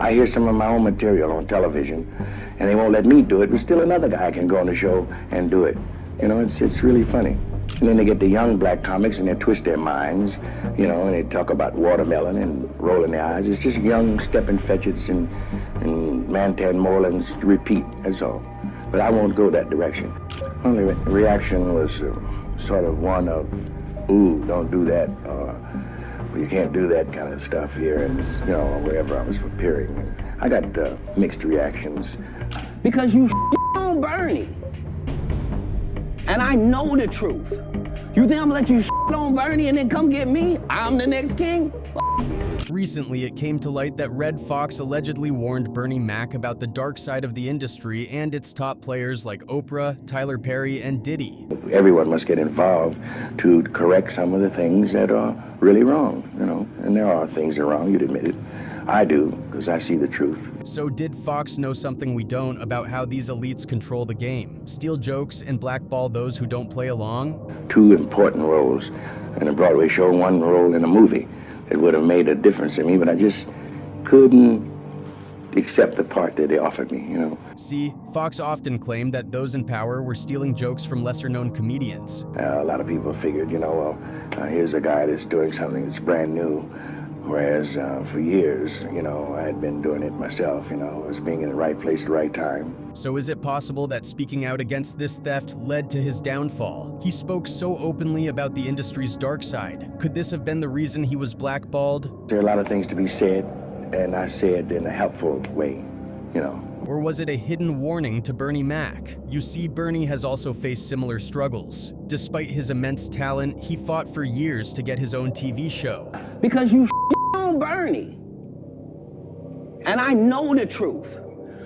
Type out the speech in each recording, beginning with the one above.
I hear some of my own material on television, and they won't let me do it, but still another guy can go on the show and do it. You know, it's really funny. And then they get the young black comics and they twist their minds, you know, and they talk about watermelon and rolling their eyes. It's just young Stephen Fetchits and Mantan Moreland's repeat, that's all. But I won't go that direction. Only reaction was sort of one of, ooh, don't do that, or you can't do that kind of stuff here, and you know, wherever I was appearing. I got mixed reactions. Because you on Bernie. And I know the truth. You think I'm gonna let you on Bernie and then come get me? I'm the next king? Recently, it came to light that Red Fox allegedly warned Bernie Mac about the dark side of the industry and its top players like Oprah, Tyler Perry, and Diddy. Everyone must get involved to correct some of the things that are really wrong, you know, and there are things that are wrong, you'd admit it. I do, because I see the truth. So did Fox know something we don't about how these elites control the game, steal jokes, and blackball those who don't play along? 2 important roles in a Broadway show, 1 role in a movie. It would have made a difference to me, but I just couldn't accept the part that they offered me, you know. See, Fox often claimed that those in power were stealing jokes from lesser-known comedians. A lot of people figured, you know, well, here's a guy that's doing something that's brand new. Whereas for years, you know, I had been doing it myself, you know, as being in the right place at the right time. So is it possible that speaking out against this theft led to his downfall? He spoke so openly about the industry's dark side. Could this have been the reason he was blackballed? There are a lot of things to be said, and I say it in a helpful way, you know. Or was it a hidden warning to Bernie Mac? You see, Bernie has also faced similar struggles. Despite his immense talent, he fought for years to get his own TV show. Because you on Bernie. And I know the truth.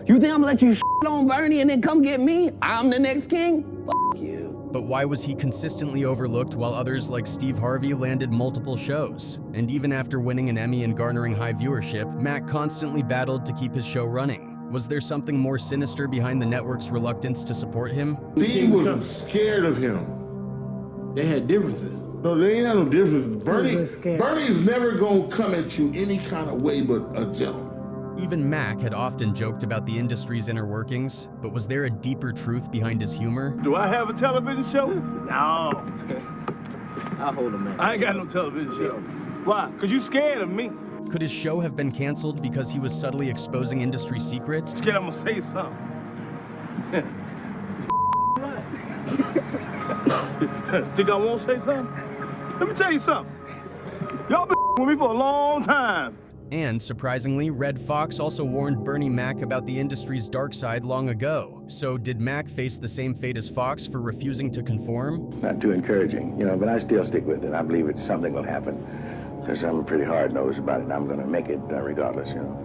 You think I'm gonna let you on Bernie and then come get me? I'm the next king? F you. But why was he consistently overlooked while others like Steve Harvey landed multiple shows? And even after winning an Emmy and garnering high viewership, Mac constantly battled to keep his show running. Was there something more sinister behind the network's reluctance to support him? Steve was scared of him. They had differences. No, they ain't had no difference. Bernie's never gonna come at you any kind of way but a gentleman. Even Mac had often joked about the industry's inner workings, but was there a deeper truth behind his humor? Do I have a television show? No. I'll hold him, man. I ain't got no television show. Why? Because you scared of me. Could his show have been canceled because he was subtly exposing industry secrets? Scared I'm gonna say something. Think I won't say something? Let me tell you something. Y'all been with me for a long time. And surprisingly, Red Fox also warned Bernie Mac about the industry's dark side long ago. So did Mac face the same fate as Fox for refusing to conform? Not too encouraging, you know, but I still stick with it. I believe it's something will happen. Because I'm pretty hard-nosed about it. I'm going to make it regardless, you know.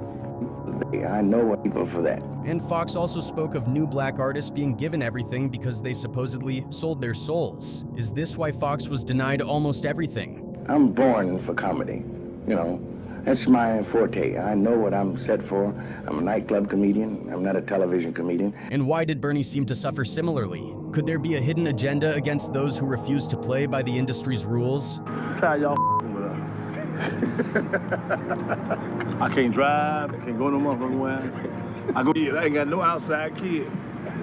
I know people for that. And Fox also spoke of new black artists being given everything because they supposedly sold their souls. Is this why Fox was denied almost everything? I'm born for comedy, you know. That's my forte. I know what I'm set for. I'm a nightclub comedian. I'm not a television comedian. And why did Bernie seem to suffer similarly? Could there be a hidden agenda against those who refuse to play by the industry's rules? Try y'all with us. I can't drive. I can't go no motherfucking way. I ain't got no outside kid.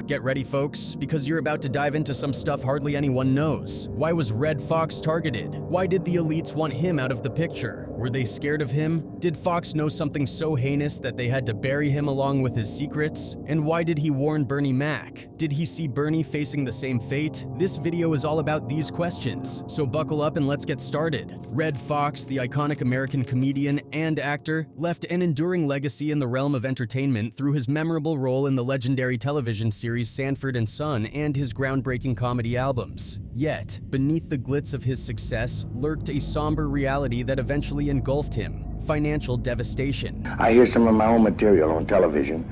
Get ready, folks, because you're about to dive into some stuff hardly anyone knows. Why was Red Fox targeted? Why did the elites want him out of the picture? Were they scared of him? Did Fox know something so heinous that they had to bury him along with his secrets? And why did he warn Bernie Mac? Did he see Bernie facing the same fate? This video is all about these questions, so buckle up and let's get started. Red Fox, the iconic American comedian and actor, left an enduring legacy in the realm of entertainment through his memorable role in the legendary television series Sanford and Son and his groundbreaking comedy albums. Yet, beneath the glitz of his success lurked a somber reality that eventually engulfed him: financial devastation. I hear some of my own material on television,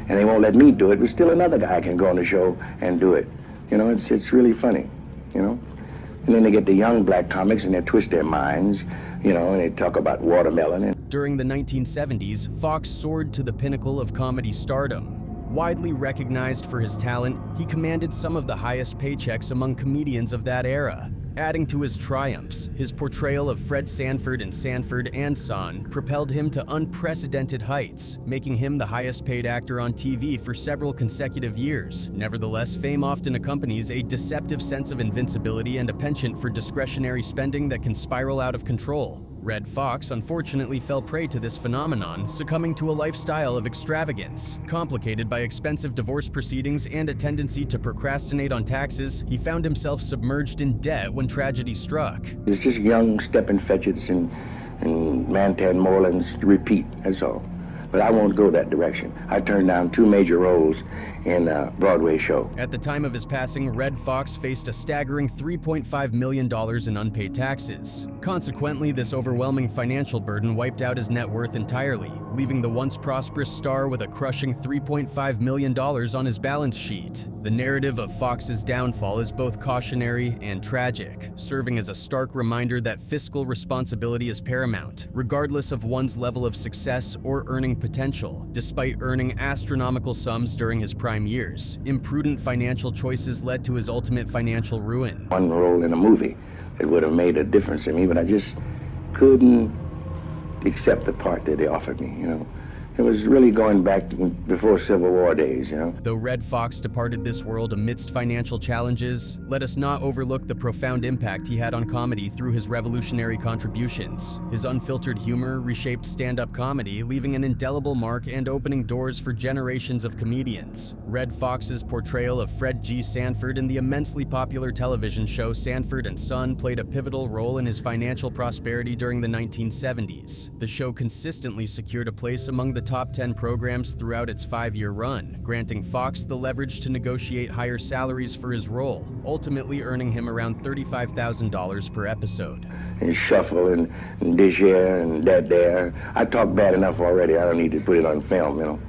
and they won't let me do it, but still another guy can go on the show and do it. You know, it's really funny, you know? And then they get the young black comics and they twist their minds, you know, and they talk about watermelon. During the 1970s, Fox soared to the pinnacle of comedy stardom. Widely recognized for his talent, he commanded some of the highest paychecks among comedians of that era. Adding to his triumphs, his portrayal of Fred Sanford in Sanford and Son propelled him to unprecedented heights, making him the highest-paid actor on TV for several consecutive years. Nevertheless, fame often accompanies a deceptive sense of invincibility and a penchant for discretionary spending that can spiral out of control. Red Foxx unfortunately fell prey to this phenomenon, succumbing to a lifestyle of extravagance. Complicated by expensive divorce proceedings and a tendency to procrastinate on taxes, he found himself submerged in debt when tragedy struck. It's just young Stephen Fetchits and Mantan Moreland's repeat, that's all. But I won't go that direction. I turned down 2 major roles in a Broadway show. At the time of his passing, Red Foxx faced a staggering $3.5 million in unpaid taxes. Consequently, this overwhelming financial burden wiped out his net worth entirely, leaving the once prosperous star with a crushing $3.5 million on his balance sheet. The narrative of Foxx's downfall is both cautionary and tragic, serving as a stark reminder that fiscal responsibility is paramount, regardless of one's level of success or earning potential. Despite earning astronomical sums during his prime years, imprudent financial choices led to his ultimate financial ruin. One role in a movie that would have made a difference to me, but I just couldn't accept the part that they offered me, you know. It was really going back before Civil War days, you know. Though Red Foxx departed this world amidst financial challenges, let us not overlook the profound impact he had on comedy through his revolutionary contributions. His unfiltered humor reshaped stand-up comedy, leaving an indelible mark and opening doors for generations of comedians. Red Foxx's portrayal of Fred G. Sanford in the immensely popular television show Sanford and Son played a pivotal role in his financial prosperity during the 1970s. The show consistently secured a place among the top 10 programs throughout its 5-year run, granting Foxx the leverage to negotiate higher salaries for his role, ultimately earning him around $35,000 per episode. And shuffle and this here and that there. I talk bad enough already. I don't need to put it on film, you know.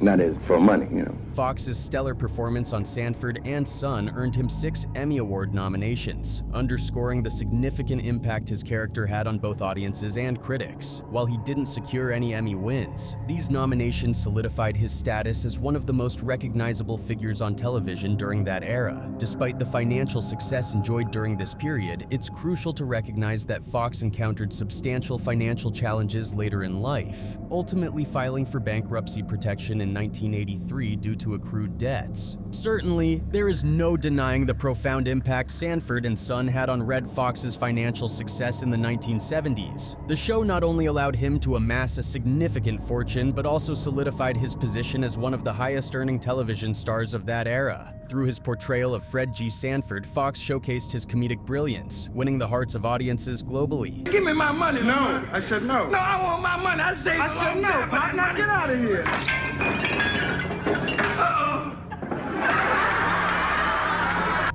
Not for money, you know. Foxx's stellar performance on Sanford and Son earned him 6 Emmy Award nominations, underscoring the significant impact his character had on both audiences and critics. While he didn't secure any Emmy wins, these nominations solidified his status as one of the most recognizable figures on television during that era. Despite the financial success enjoyed during this period, it's crucial to recognize that Foxx encountered substantial financial challenges later in life, ultimately filing for bankruptcy protection in 1983 due to accrued debts. Certainly, there is no denying the profound impact Sanford and Son had on Red Foxx's financial success in the 1970s. The show not only allowed him to amass a significant fortune, but also solidified his position as one of the highest-earning television stars of that era. Through his portrayal of Fred G. Sanford, Foxx showcased his comedic brilliance, winning the hearts of audiences globally. Give me my money. No, I said no. No, I want my money. I said no. Now get out of here.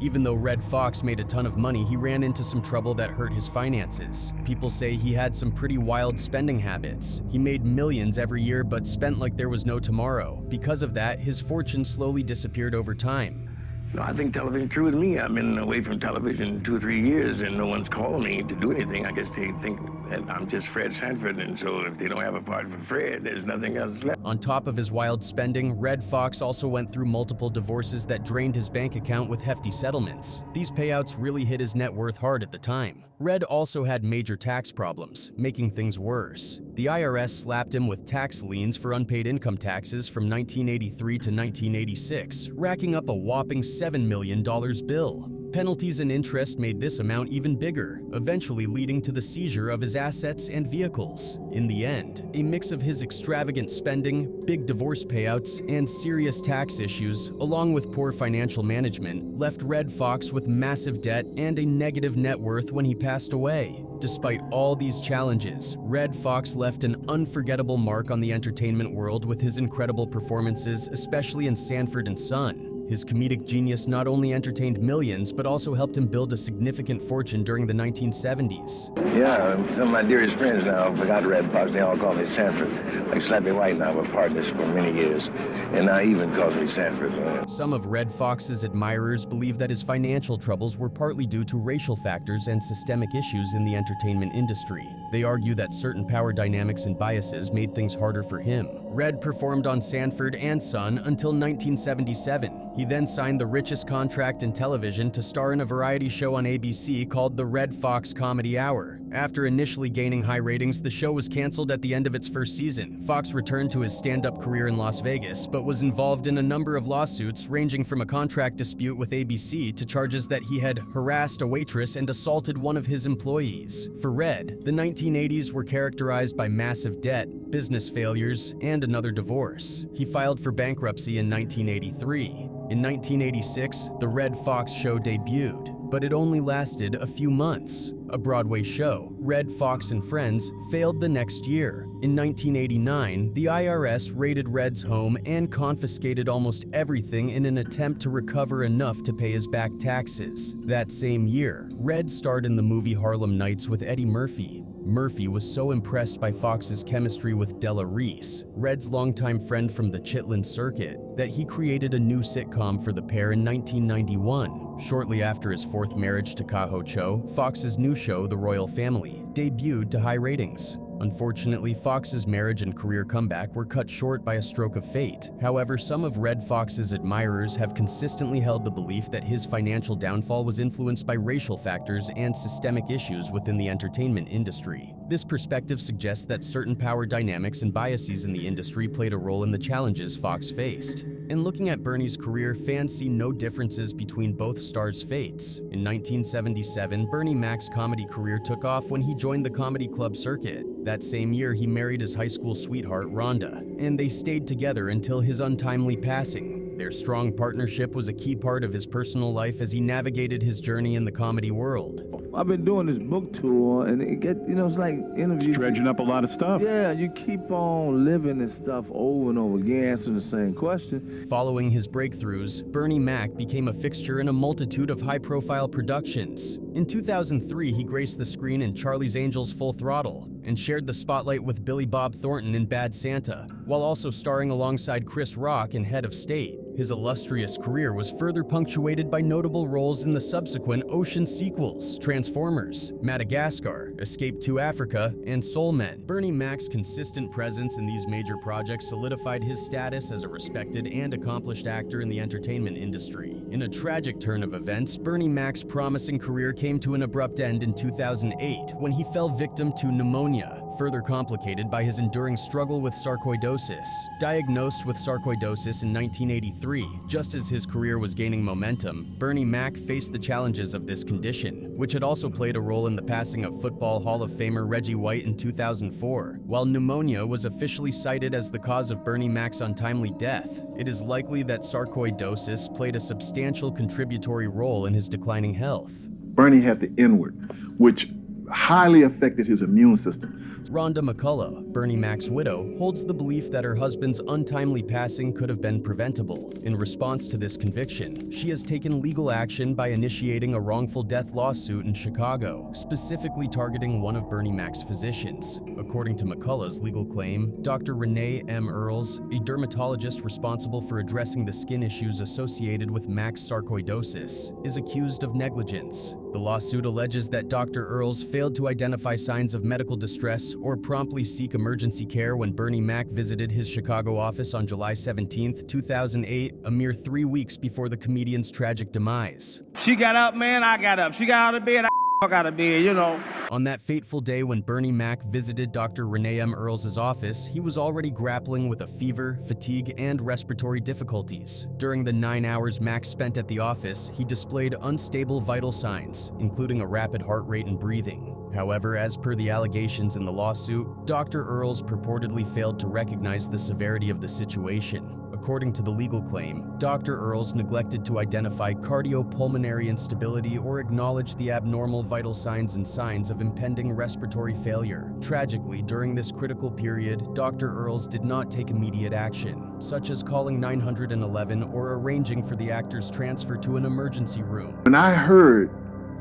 Even though Red Foxx made a ton of money, he ran into some trouble that hurt his finances. People say he had some pretty wild spending habits. He made millions every year but spent like there was no tomorrow. Because of that, his fortune slowly disappeared over time. No, I think television true with me. I've been away from television 2 or 3 years and no one's called me to do anything. I guess they think that I'm just Fred Sanford, and so if they don't have a part for Fred, there's nothing else left. On top of his wild spending, Red Foxx also went through multiple divorces that drained his bank account with hefty settlements. These payouts really hit his net worth hard at the time. Red also had major tax problems, making things worse. The IRS slapped him with tax liens for unpaid income taxes from 1983 to 1986, racking up a whopping $7 million bill. Penalties and interest made this amount even bigger, eventually leading to the seizure of his assets and vehicles. In the end, a mix of his extravagant spending, big divorce payouts, and serious tax issues, along with poor financial management, left Red Foxx with massive debt and a negative net worth when he passed away. Despite all these challenges, Red Foxx left an unforgettable mark on the entertainment world with his incredible performances, especially in Sanford and Son. His comedic genius not only entertained millions, but also helped him build a significant fortune during the 1970s. Yeah, some of my dearest friends now forgot Red Fox. They all call me Sanford. Like Slappy White and I were partners for many years, and now even calls me Sanford. Some of Red Fox's admirers believe that his financial troubles were partly due to racial factors and systemic issues in the entertainment industry. They argue that certain power dynamics and biases made things harder for him. Red performed on Sanford and Son until 1977. He then signed the richest contract in television to star in a variety show on ABC called The Red Fox Comedy Hour. After initially gaining high ratings, the show was canceled at the end of its first season. Foxx returned to his stand-up career in Las Vegas, but was involved in a number of lawsuits ranging from a contract dispute with ABC to charges that he had harassed a waitress and assaulted one of his employees. For Red, the 1980s were characterized by massive debt, business failures, and another divorce. He filed for bankruptcy in 1983. In 1986, The Red Fox Show debuted, but it only lasted a few months. A Broadway show, Red Fox and Friends, failed the next year. In 1989, the IRS raided Red's home and confiscated almost everything in an attempt to recover enough to pay his back taxes. That same year, Red starred in the movie Harlem Nights with Eddie Murphy. Murphy was so impressed by Fox's chemistry with Della Reese, Red's longtime friend from the Chitlin circuit, that he created a new sitcom for the pair in 1991. Shortly after his fourth marriage to Kaho Cho, Fox's new show, The Royal Family, debuted to high ratings. Unfortunately, Fox's marriage and career comeback were cut short by a stroke of fate. However, some of Red Fox's admirers have consistently held the belief that his financial downfall was influenced by racial factors and systemic issues within the entertainment industry. This perspective suggests that certain power dynamics and biases in the industry played a role in the challenges Foxx faced. In looking at Bernie's career, fans see no differences between both stars' fates. In 1977, Bernie Mac's comedy career took off when he joined the comedy club circuit. That same year, he married his high school sweetheart, Rhonda, and they stayed together until his untimely passing. Their strong partnership was a key part of his personal life as he navigated his journey in the comedy world. I've been doing this book tour, and it's like interviews. Dredging up a lot of stuff. Yeah, you keep on living this stuff over and over again, answering the same question. Following his breakthroughs, Bernie Mac became a fixture in a multitude of high-profile productions. In 2003, he graced the screen in Charlie's Angels Full Throttle and shared the spotlight with Billy Bob Thornton in Bad Santa, while also starring alongside Chris Rock in Head of State. His illustrious career was further punctuated by notable roles in the subsequent Ocean sequels, Transformers, Madagascar, Escape to Africa, and Soul Men. Bernie Mac's consistent presence in these major projects solidified his status as a respected and accomplished actor in the entertainment industry. In a tragic turn of events, Bernie Mac's promising career came to an abrupt end in 2008 when he fell victim to pneumonia, further complicated by his enduring struggle with sarcoidosis. Diagnosed with sarcoidosis in 1983, just as his career was gaining momentum, Bernie Mac faced the challenges of this condition, which had also played a role in the passing of Football Hall of Famer Reggie White in 2004. While pneumonia was officially cited as the cause of Bernie Mac's untimely death, it is likely that sarcoidosis played a substantial contributory role in his declining health. Bernie had the N-word, which highly affected his immune system. Rhonda McCullough, Bernie Mac's widow, holds the belief that her husband's untimely passing could have been preventable. In response to this conviction, she has taken legal action by initiating a wrongful death lawsuit in Chicago, specifically targeting one of Bernie Mac's physicians. According to McCullough's legal claim, Dr. Renee M. Earls, a dermatologist responsible for addressing the skin issues associated with Mac's sarcoidosis, is accused of negligence. The lawsuit alleges that Dr. Earls failed to identify signs of medical distress or promptly seek emergency care when Bernie Mac visited his Chicago office on July 17, 2008, a mere 3 weeks before the comedian's tragic demise. She got up, man, I got up. She got out of bed, I got out of bed, you know. On that fateful day when Bernie Mac visited Dr. Renee M. Earls' office, he was already grappling with a fever, fatigue, and respiratory difficulties. During the 9 hours Mac spent at the office, he displayed unstable vital signs, including a rapid heart rate and breathing. However, as per the allegations in the lawsuit, Dr. Earls purportedly failed to recognize the severity of the situation. According to the legal claim, Dr. Earls neglected to identify cardiopulmonary instability or acknowledge the abnormal vital signs and signs of impending respiratory failure. Tragically, during this critical period, Dr. Earls did not take immediate action, such as calling 911 or arranging for the actor's transfer to an emergency room. When I heard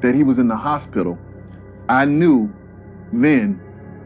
that he was in the hospital, I knew then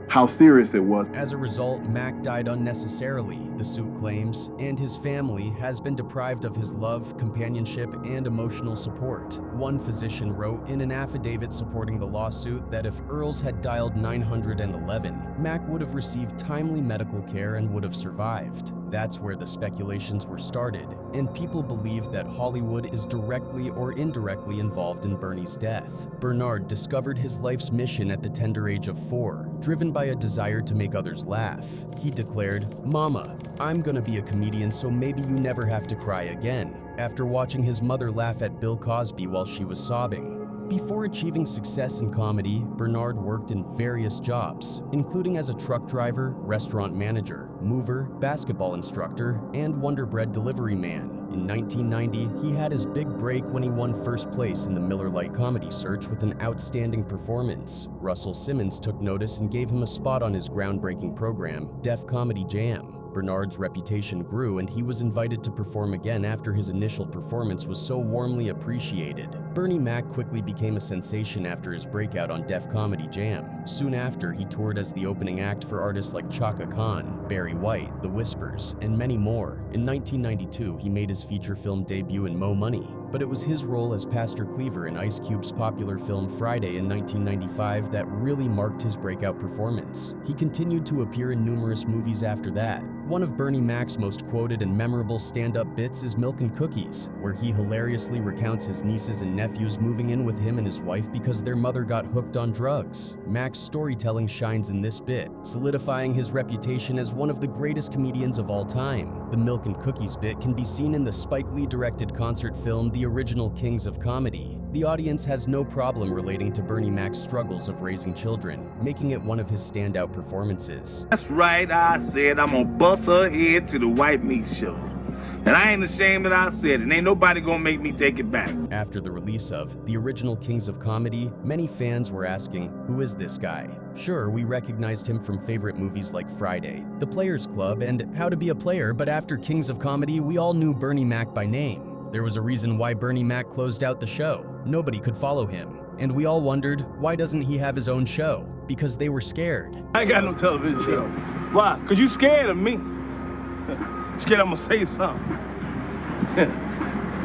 how serious it was. As a result, Mac died unnecessarily, the suit claims, and his family has been deprived of his love, companionship, and emotional support. One physician wrote in an affidavit supporting the lawsuit that if Earls had dialed 911, Mac would have received timely medical care and would have survived. That's where the speculations were started, and people believe that Hollywood is directly or indirectly involved in Bernie's death. Bernard discovered his life's mission at the tender age of 4, driven by a desire to make others laugh. He declared, "Mama, I'm gonna be a comedian so maybe you never have to cry again," after watching his mother laugh at Bill Cosby while she was sobbing. Before achieving success in comedy, Bernard worked in various jobs, including as a truck driver, restaurant manager, mover, basketball instructor, and Wonder Bread delivery man. In 1990, he had his big break when he won first place in the Miller Lite Comedy Search with an outstanding performance. Russell Simmons took notice and gave him a spot on his groundbreaking program, Def Comedy Jam. Bernard's reputation grew and he was invited to perform again after his initial performance was so warmly appreciated. Bernie Mac quickly became a sensation after his breakout on Def Comedy Jam. Soon after, he toured as the opening act for artists like Chaka Khan, Barry White, The Whispers, and many more. In 1992, he made his feature film debut in Mo Money, but it was his role as Pastor Cleaver in Ice Cube's popular film Friday in 1995 that really marked his breakout performance. He continued to appear in numerous movies after that. One of Bernie Mac's most quoted and memorable stand-up bits is Milk and Cookies, where he hilariously recounts his nieces and nephews moving in with him and his wife because their mother got hooked on drugs. Mac's storytelling shines in this bit, solidifying his reputation as one of the greatest comedians of all time. The Milk and Cookies bit can be seen in the Spike Lee-directed concert film The Original Kings of Comedy. The audience has no problem relating to Bernie Mac's struggles of raising children, making it one of his standout performances. That's right, I said I'm gonna bust her head to the white meat show. And I ain't ashamed that I said it, and ain't nobody gonna make me take it back. After the release of The Original Kings of Comedy, many fans were asking, who is this guy? Sure, we recognized him from favorite movies like Friday, The Players Club, and How to Be a Player, but after Kings of Comedy, we all knew Bernie Mac by name. There was a reason why Bernie Mac closed out the show. Nobody could follow him. And we all wondered, why doesn't he have his own show? Because they were scared. I ain't got no television show. Why? Because you scared of me. Scared I'm gonna say something.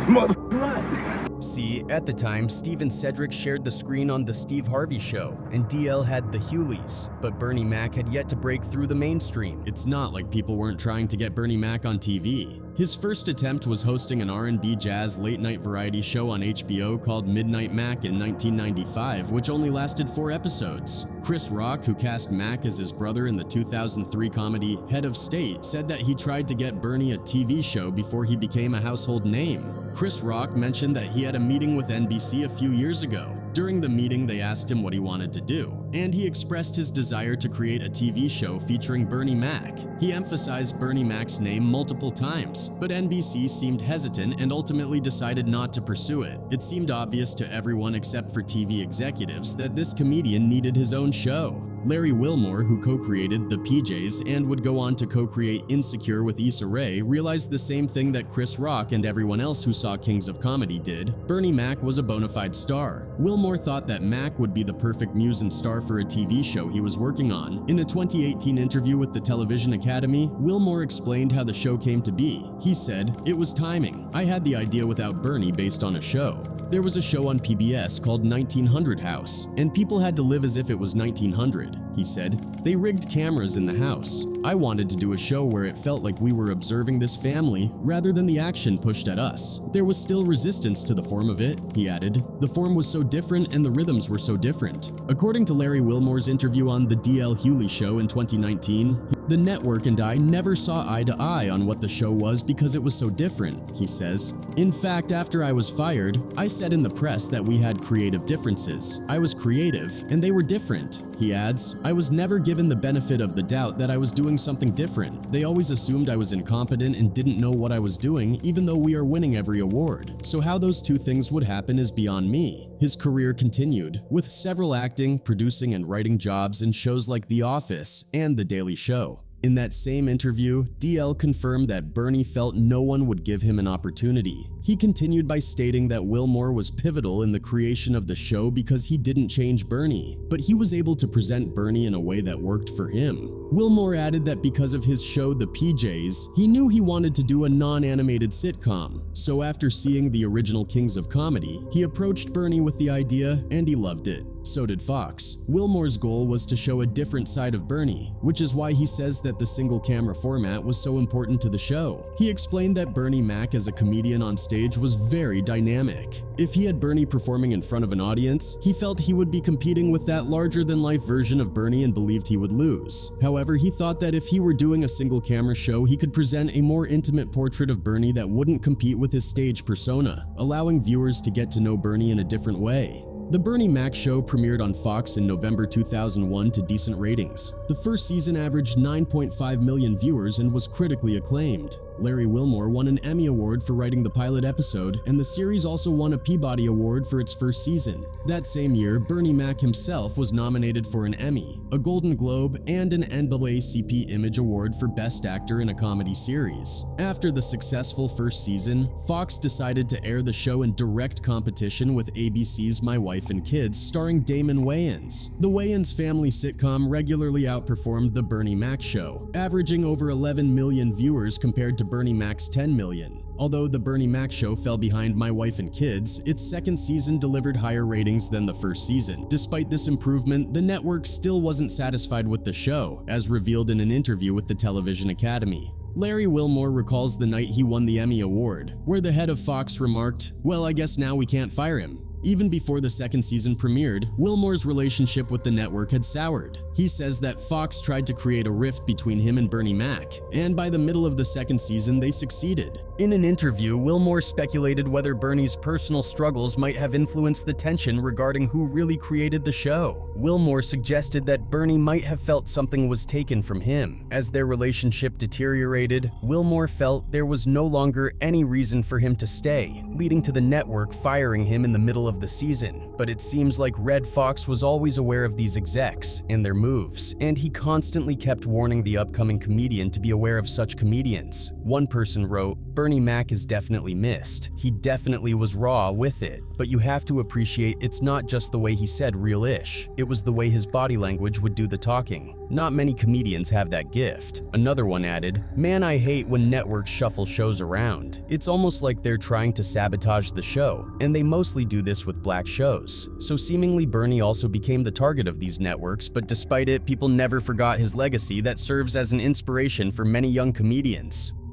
Mother right. See, at the time, Steve and Cedric shared the screen on The Steve Harvey Show, and DL had The Hewleys, but Bernie Mac had yet to break through the mainstream. It's not like people weren't trying to get Bernie Mac on TV. His first attempt was hosting an R&B jazz late-night variety show on HBO called Midnight Mac in 1995, which only lasted 4 episodes. Chris Rock, who cast Mac as his brother in the 2003 comedy Head of State, said that he tried to get Bernie a TV show before he became a household name. Chris Rock mentioned that he had a meeting with NBC a few years ago. During the meeting, they asked him what he wanted to do, and he expressed his desire to create a TV show featuring Bernie Mac. He emphasized Bernie Mac's name multiple times, but NBC seemed hesitant and ultimately decided not to pursue it. It seemed obvious to everyone except for TV executives that this comedian needed his own show. Larry Wilmore, who co-created The PJs and would go on to co-create Insecure with Issa Rae, realized the same thing that Chris Rock and everyone else who saw Kings of Comedy did. Bernie Mac was a bona fide star. Wilmore thought that Mac would be the perfect muse and star for a TV show he was working on. In a 2018 interview with the Television Academy, Wilmore explained how the show came to be. He said, "It was timing. I had the idea without Bernie based on a show. There was a show on PBS called 1900 House, and people had to live as if it was 1900. He said, "They rigged cameras in the house. I wanted to do a show where it felt like we were observing this family rather than the action pushed at us. There was still resistance to the form of it," he added. "The form was so different and the rhythms were so different." According to Larry Wilmore's interview on The D.L. Hewley Show in 2019, "The network and I never saw eye to eye on what the show was because it was so different," he says. "In fact, after I was fired, I said in the press that we had creative differences. I was creative, and they were different." He adds, "I was never given the benefit of the doubt that I was doing something different. They always assumed I was incompetent and didn't know what I was doing, even though we are winning every award. So how those two things would happen is beyond me." His career continued, with several acting, producing, and writing jobs in shows like The Office and The Daily Show. In that same interview, DL confirmed that Bernie felt no one would give him an opportunity. He continued by stating that Wilmore was pivotal in the creation of the show because he didn't change Bernie, but he was able to present Bernie in a way that worked for him. Wilmore added that because of his show The PJs, he knew he wanted to do a non-animated sitcom, so after seeing the original Kings of Comedy, he approached Bernie with the idea and he loved it. So did Foxx. Wilmore's goal was to show a different side of Bernie, which is why he says that the single camera format was so important to the show. He explained that Bernie Mac as a comedian on stage was very dynamic. If he had Bernie performing in front of an audience, he felt he would be competing with that larger-than-life version of Bernie and believed he would lose. However, he thought that if he were doing a single camera show, he could present a more intimate portrait of Bernie that wouldn't compete with his stage persona, allowing viewers to get to know Bernie in a different way. The Bernie Mac show premiered on Fox in November 2001 to decent ratings. The first season averaged 9.5 million viewers and was critically acclaimed. Larry Wilmore won an Emmy Award for writing the pilot episode, and the series also won a Peabody Award for its first season. That same year, Bernie Mac himself was nominated for an Emmy, a Golden Globe, and an NAACP Image Award for Best Actor in a Comedy Series. After the successful first season, Fox decided to air the show in direct competition with ABC's My Wife and Kids, starring Damon Wayans. The Wayans family sitcom regularly outperformed The Bernie Mac Show, averaging over 11 million viewers compared to Bernie Mac's 10 million. Although The Bernie Mac Show fell behind My Wife and Kids, its second season delivered higher ratings than the first season. Despite this improvement, the network still wasn't satisfied with the show, as revealed in an interview with the Television Academy. Larry Wilmore recalls the night he won the Emmy Award, where the head of Fox remarked, "Well, I guess now we can't fire him." Even before the second season premiered, Wilmore's relationship with the network had soured. He says that Fox tried to create a rift between him and Bernie Mac, and by the middle of the second season, they succeeded. In an interview, Wilmore speculated whether Bernie's personal struggles might have influenced the tension regarding who really created the show. Wilmore suggested that Bernie might have felt something was taken from him. As their relationship deteriorated, Wilmore felt there was no longer any reason for him to stay, leading to the network firing him in the middle of the season. But it seems like Red Fox was always aware of these execs and their moves, and he constantly kept warning the upcoming comedian to be aware of such comedians. One person wrote, "Bernie Mac is definitely missed. He definitely was raw with it, but you have to appreciate it's not just the way he said real-ish. It was the way his body language would do the talking. Not many comedians have that gift." Another one added, "Man, I hate when networks shuffle shows around. It's almost like they're trying to sabotage the show, and they mostly do this with black shows." So seemingly Bernie also became the target of these networks, but despite it, people never forgot his legacy that serves as an inspiration for many young comedians.